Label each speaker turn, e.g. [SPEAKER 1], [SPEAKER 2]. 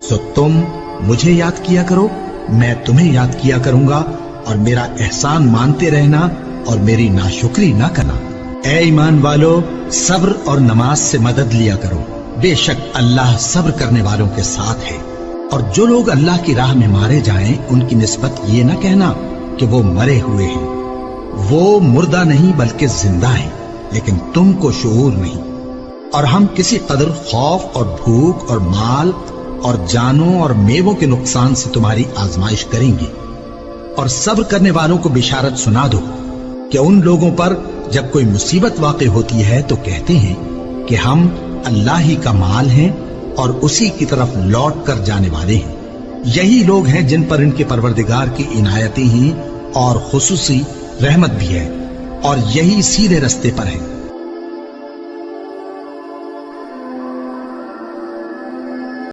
[SPEAKER 1] सो तुम मुझे याद किया करो, मैं तुम्हें याद किया करूंगा, और मेरा एहसान मानते रहना और मेरी नाशुक्री ना करना। ए ईमान वालो, सब्र और नमाज से मदद लिया करो, बेशक अल्लाह सब्र करने वालों के साथ है। और जो लोग अल्लाह की राह में मारे जाएं, उनकी निस्बत ये न कहना कि वो मरे हुए हैं। वो मुर्दा नहीं बल्कि जिंदा हैं, लेकिन तुमको शऊर नहीं। और हम किसी कदर खौफ और भूख और माल और जानों और मेवों के नुकसान से तुम्हारी आजमाइश करेंगे। और सब्र करने वालों को बिशारत सुना दो कि उन लोगों पर जब कोई मुसीबत वाक़ई होती है तो कहते हैं कि हम अल्लाह ही का माल हैं और उसी की तरफ लौट कर जाने वाले हैं। यही लोग हैं जिन पर इनके परवरदिगार की इनायतें हैं और खुसूसी रहमत भी है, और यही सीधे रस्ते पर है।